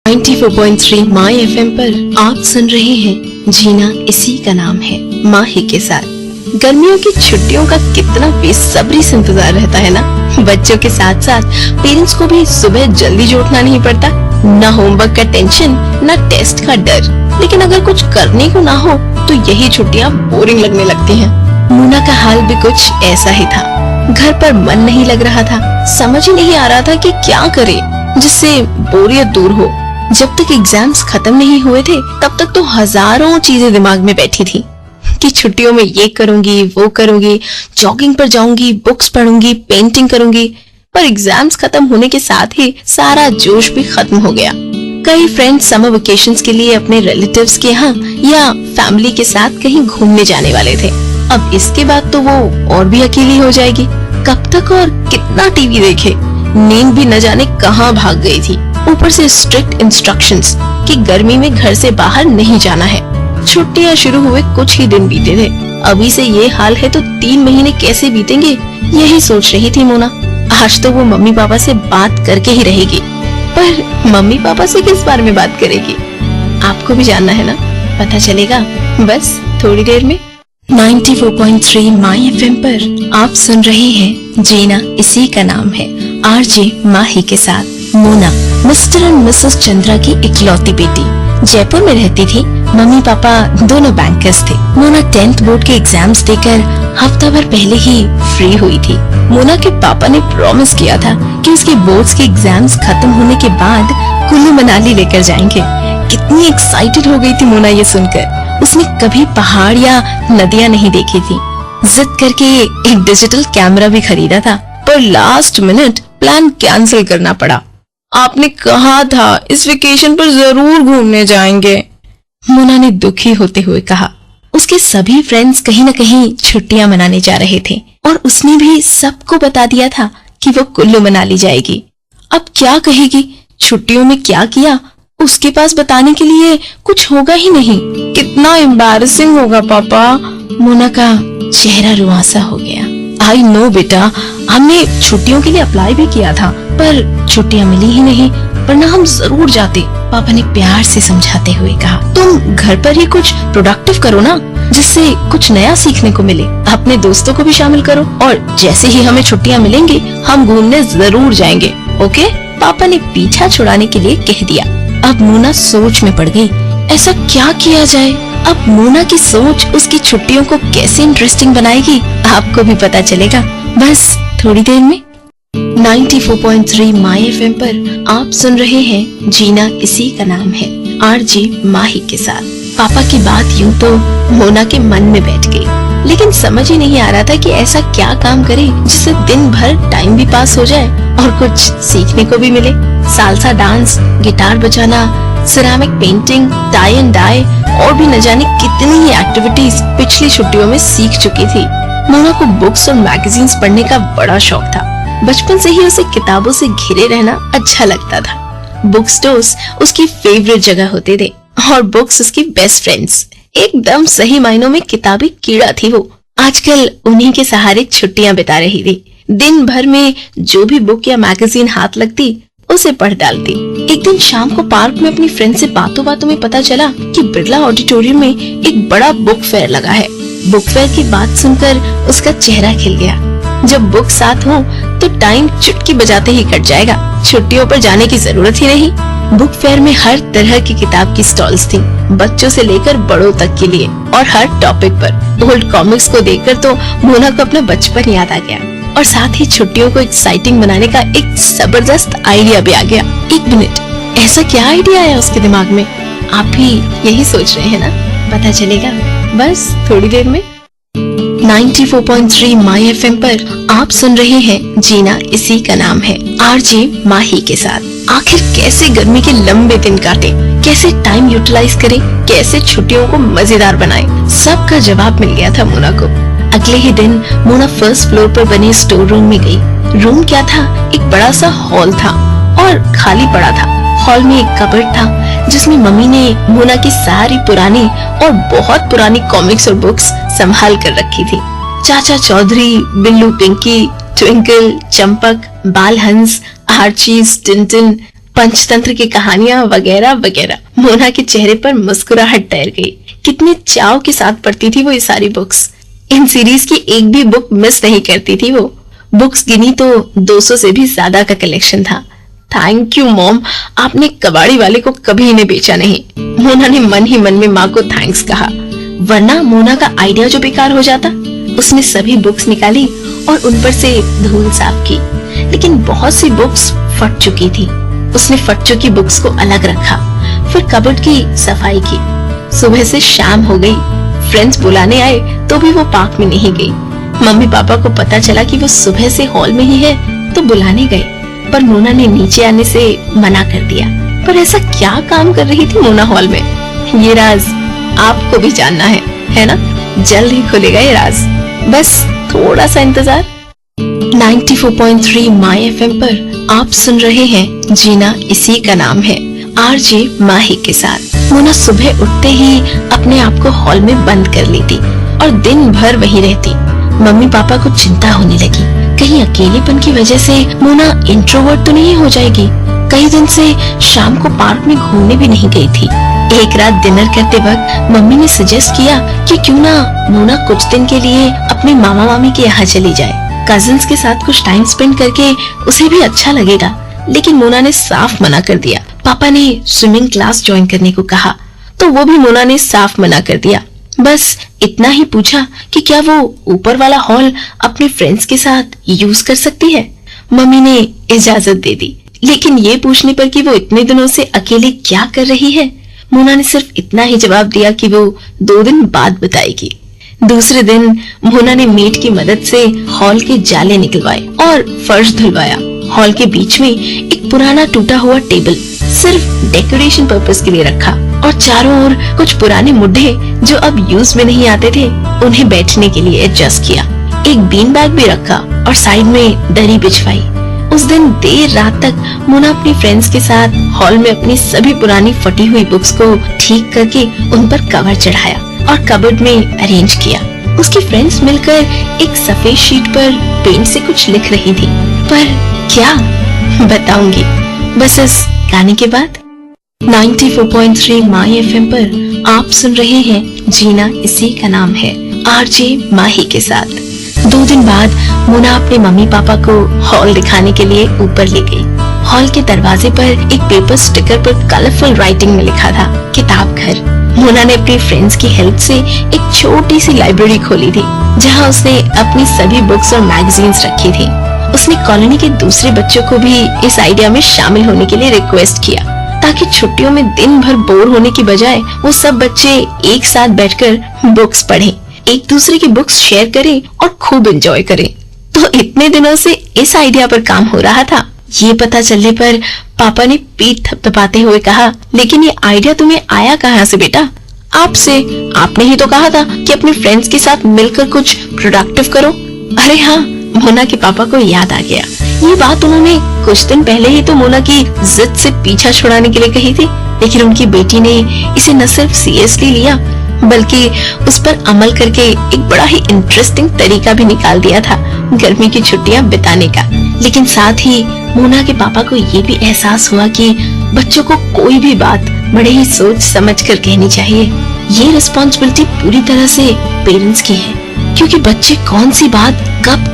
94.3 माई FM पर आप सुन रहे हैं जीना इसी का नाम है माही के साथ। गर्मियों की छुट्टियों का कितना बेसब्री से इंतजार रहता है ना। बच्चों के साथ साथ पेरेंट्स को भी सुबह जल्दी जो उठना नहीं पड़ता, न होमवर्क का टेंशन न टेस्ट का डर। लेकिन अगर कुछ करने को ना हो तो यही छुट्टियां बोरिंग लगने लगती हैं। मोना का हाल भी कुछ ऐसा ही था। घर पर मन नहीं लग रहा था, समझ ही नहीं आ रहा था कि क्या करे जिससे बोरियत दूर हो। जब तक एग्जाम्स खत्म नहीं हुए थे तब तक तो हजारों चीजें दिमाग में बैठी थी कि छुट्टियों में ये करूंगी वो करूंगी, जॉगिंग पर जाऊंगी, बुक्स पढ़ूंगी, पेंटिंग करूंगी। पर एग्जाम्स खत्म होने के साथ ही सारा जोश भी खत्म हो गया। कई फ्रेंड्स समर वेकेशंस के लिए अपने रिलेटिव्स के यहाँ या फैमिली के साथ कहीं घूमने जाने वाले थे। अब इसके बाद तो वो और भी अकेली हो जाएगी। कब तक और कितना टीवी देखे, नींद भी न जाने कहाँ भाग गई थी। ऊपर से स्ट्रिक्ट इंस्ट्रक्शंस कि गर्मी में घर से बाहर नहीं जाना है। छुट्टियां शुरू हुए कुछ ही दिन बीते थे। अभी से ये हाल है तो 3 महीने कैसे बीतेंगे, यही सोच रही थी मोना। आज तो वो मम्मी पापा से बात करके ही रहेगी। पर मम्मी पापा से किस बारे में बात करेगी, आपको भी जानना है ना, पता चलेगा बस थोड़ी देर में। 94.3 माई एफएम पर आप सुन रहे हैं जीना इसी का नाम है आरजे माही के साथ। Mona mister and Mrs Chandra की इकलौती बेटी, जयपुर में रहती थी। मम्मी पापा दोनों बैंकर्स थे। मोना 10th बोर्ड के एग्जाम्स देकर हफ्ता भर पहले ही फ्री हुई थी। मोना के पापा ने प्रॉमिस किया था कि उसके बोर्ड्स के एग्जाम्स खत्म होने के बाद कुल्लू मनाली लेकर जाएंगे। कितनी एक्साइटेड हो गई थी मोना ये सुनकर। उसने कभी पहाड़ या नदियाँ नहीं देखी थी। जिद करके एक डिजिटल कैमरा भी खरीदा था, पर लास्ट मिनट प्लान कैंसिल करना पड़ा। आपने कहा था इस वेकेशन पर जरूर घूमने जाएंगे, मोना ने दुखी होते हुए कहा। उसके सभी फ्रेंड्स कहीं न कहीं छुट्टियां मनाने जा रहे थे और उसने भी सबको बता दिया था कि वो कुल्लू मनाली जाएगी। अब क्या कहेगी, छुट्टियों में क्या किया, उसके पास बताने के लिए कुछ होगा ही नहीं। कितना एम्बैरेसिंग होगा पापा। मोना का चेहरा रुआंसा हो गया। आई नो बेटा, हमने छुट्टियों के लिए अप्लाई भी किया था पर छुट्टियां मिली ही नहीं, वरना हम जरूर जाते, पापा ने प्यार से समझाते हुए कहा। तुम घर पर ही कुछ प्रोडक्टिव करो ना, जिससे कुछ नया सीखने को मिले। अपने दोस्तों को भी शामिल करो और जैसे ही हमें छुट्टियां मिलेंगी हम घूमने जरूर जाएंगे, ओके? पापा ने पीछा छुड़ाने के लिए कह दिया। अब मोना सोच में पड़ गई, ऐसा क्या किया जाए। अब मोना की सोच उसकी छुट्टियों को कैसे इंटरेस्टिंग बनाएगी, आपको भी पता चलेगा बस थोड़ी देर में। 94.3 माई एफएम पर आप सुन रहे हैं जीना इसी का नाम है आरजे माही के साथ। पापा की बात यूं तो मोना के मन में बैठ गई, लेकिन समझ ही नहीं आ रहा था कि ऐसा क्या काम करे जिससे दिन भर टाइम भी पास हो जाए और कुछ सीखने को भी मिले। सालसा डांस, गिटार बजाना, ceramic painting, tie and dye और भी न जाने कितनी ही एक्टिविटीज पिछली छुट्टियों में सीख चुकी थी। मोना को बुक्स और मैगजीन्स पढ़ने का बड़ा शौक था। बचपन से ही उसे किताबों से घिरे रहना अच्छा लगता था। बुक स्टोर्स उसकी फेवरेट जगह होते थे और बुक्स उसकी बेस्ट फ्रेंड्स। एकदम सही मायनों में किताबी कीड़ा थी वो। आजकल उन्हीं के सहारे छुट्टियां बिता रही थी। दिन भर में जो भी बुक या मैगजीन हाथ लगती उसे पढ़ डालती। एक दिन शाम को पार्क में अपनी फ्रेंड से बातों बातों में पता चला कि बिरला ऑडिटोरियम में एक बड़ा बुक फेयर लगा है। बुक फेयर की बात सुनकर उसका चेहरा खिल गया। जब बुक साथ हो तो टाइम चुटकी बजाते ही कट जाएगा, छुट्टियों पर जाने की जरूरत ही नहीं। बुक फेयर में हर तरह की किताब की स्टॉल्स थी, बच्चों से लेकर बड़ों तक के लिए, और हर टॉपिक पर। ओल्ड कॉमिक्स को देखकर तो मोना को अपना बचपन याद आ गया और साथ ही छुट्टियों को एक्साइटिंग बनाने का एक जबरदस्त आइडिया भी आ गया। एक मिनट, ऐसा क्या आइडिया आया उसके दिमाग में, आप भी यही सोच रहे हैं ना, पता चलेगा बस थोड़ी देर में। 94.3 माई एफएम पर आप सुन रहे हैं जीना इसी का नाम है आरजे माही के साथ। आखिर कैसे गर्मी के लंबे दिन काटे, कैसे टाइम यूटिलाइज करें, कैसे छुट्टियों को मजेदार बनाएं, सबका जवाब मिल गया था मोना को। अगले ही दिन मोना फर्स्ट फ्लोर पर बने स्टोर रूम में गई। रूम क्या था, एक बड़ा सा हॉल था और खाली पड़ा था। हॉल में एक कबर्ड था जिसमें मम्मी ने मोना की सारी पुरानी और बहुत पुरानी कॉमिक्स और बुक्स संभाल कर रखी थी। चाचा चौधरी, बिल्लू पिंकी, ट्विंकल, चंपक, बाल हंस, आर्चीज, टिंटिन, पंचतंत्र की कहानियां वगैरह वगैरह। मोना के चेहरे पर मुस्कुराहट तैर गई। कितने चाव के साथ पढ़ती थी वो ये सारी बुक्स। इन सीरीज की एक भी बुक मिस नहीं करती थी वो। बुक्स गिनी तो 200 से भी ज्यादा का कलेक्शन था। थैंक यू मॉम, आपने कबाड़ी वाले को कभी इन्हें बेचा नहीं। मोना ने मन ही मन में माँ को थैंक्स कहा, वरना मोना का आइडिया जो बेकार हो जाता। उसने सभी बुक्स निकाली और उन पर से धूल साफ की, लेकिन बहुत सी बुक्स फट चुकी थी। उसने फट चुकी बुक्स को अलग रखा, फिर कबर्ड की सफाई की। सुबह से शाम हो गई। फ्रेंड्स बुलाने आए तो भी वो पार्क में नहीं गई। मम्मी पापा को पता चला कि वो सुबह से हॉल में ही है तो बुलाने गए, पर मोना ने नीचे आने से मना कर दिया। पर ऐसा क्या काम कर रही थी मोना हॉल में, ये राज आपको भी जानना है ना? जल्द ही खुलेगा ये राज, बस थोड़ा सा इंतजार। 94.3 माय एफएम पर आप सुन रहे हैं जीना इसी का नाम है, आरजे माही के साथ। मोना सुबह उठते ही अपने आप को हॉल में बंद कर लेती और दिन भर वहीं रहती। मम्मी पापा को चिंता होने लगी, कहीं अकेलेपन की वजह से मोना इंट्रोवर्ट तो नहीं हो जाएगी। कई दिन से शाम को पार्क में घूमने भी नहीं गई थी। एक रात डिनर करते वक्त मम्मी ने सजेस्ट किया कि क्यों ना मोना कुछ दिन के लिए अपने मामा मामी के यहाँ चली जाए। कजिन्स के साथ कुछ टाइम स्पेंड करके उसे भी अच्छा लगेगा, लेकिन मोना ने साफ मना कर दिया। पापा ने स्विमिंग क्लास ज्वाइन करने को कहा तो वो भी मोना ने साफ मना कर दिया। बस इतना ही पूछा कि क्या वो ऊपर वाला हॉल अपने फ्रेंड्स के साथ यूज कर सकती है। मम्मी ने इजाजत दे दी, लेकिन ये पूछने पर कि वो इतने दिनों से अकेले क्या कर रही है, मोना ने सिर्फ इतना ही जवाब दिया कि वो 2 दिन बाद बताएगी। दूसरे दिन मोना ने मेट की मदद से हॉल के जाले निकलवाए और फर्श धुलवाया। हॉल के बीच में एक पुराना टूटा हुआ टेबल सिर्फ डेकोरेशन पर्पस के लिए रखा और चारों ओर कुछ पुराने मुड्ढे जो अब यूज में नहीं आते थे उन्हें बैठने के लिए एडजस्ट किया। एक बीन बैग भी रखा और साइड में दरी बिछवाई। उस दिन देर रात तक मोना अपनी फ्रेंड्स के साथ हॉल में अपनी सभी पुरानी फटी हुई बुक्स को ठीक करके उन पर कवर चढ़ाया और कबर्ड में अरेंज किया। उसकी फ्रेंड्स मिलकर एक सफेद शीट पर पेंट से कुछ लिख रही थी, पर क्या बताऊंगी बस इस गाने के बाद। 94.3 माय एफएम पर आप सुन रहे हैं जीना इसी का नाम है, आरजे माही के साथ। 2 दिन बाद मोना अपने मम्मी पापा को हॉल दिखाने के लिए ऊपर ले गई। हॉल के दरवाजे पर एक पेपर स्टिकर पर कलरफुल राइटिंग में लिखा था, किताब घर। मोना ने अपनी फ्रेंड्स की हेल्प से एक छोटी सी लाइब्रेरी खोली थी, जहां उसने अपनी सभी बुक्स और मैगजीन्स रखी थी। उसने कॉलोनी के दूसरे बच्चों को भी इस आइडिया में शामिल होने के लिए रिक्वेस्ट किया, ताकि छुट्टियों में दिन भर बोर होने की बजाय वो सब बच्चे एक साथ बैठकर बुक्स पढ़ें, एक दूसरे की बुक्स शेयर करें और खूब एंजॉय करें। तो इतने दिनों से इस आइडिया पर काम हो रहा था। ये पता चलने पर पापा ने पीठ थपथपाते हुए कहा, लेकिन ये आइडिया तुम्हें आया कहाँ से बेटा? आपसे। आपने ही तो कहा था कि अपने फ्रेंड्स के साथ मिलकर कुछ प्रोडक्टिव करो। अरे हाँ, मोना के पापा को याद आ गया। ये बात उन्होंने कुछ दिन पहले ही तो मोना की जिद से पीछा छुड़ाने के लिए कही थी, लेकिन उनकी बेटी ने इसे न सिर्फ सीरियसली लिया बल्कि उस पर अमल करके एक बड़ा ही इंटरेस्टिंग तरीका भी निकाल दिया था गर्मी की छुट्टियां बिताने का। लेकिन साथ ही मोना के पापा को ये भी एहसास हुआ कि बच्चों को कोई भी बात बड़े ही सोच समझ कर कहनी चाहिए। ये रिस्पॉन्सिबिलिटी पूरी तरह से पेरेंट्स की है, क्योंकि बच्चे कौन सी बात कब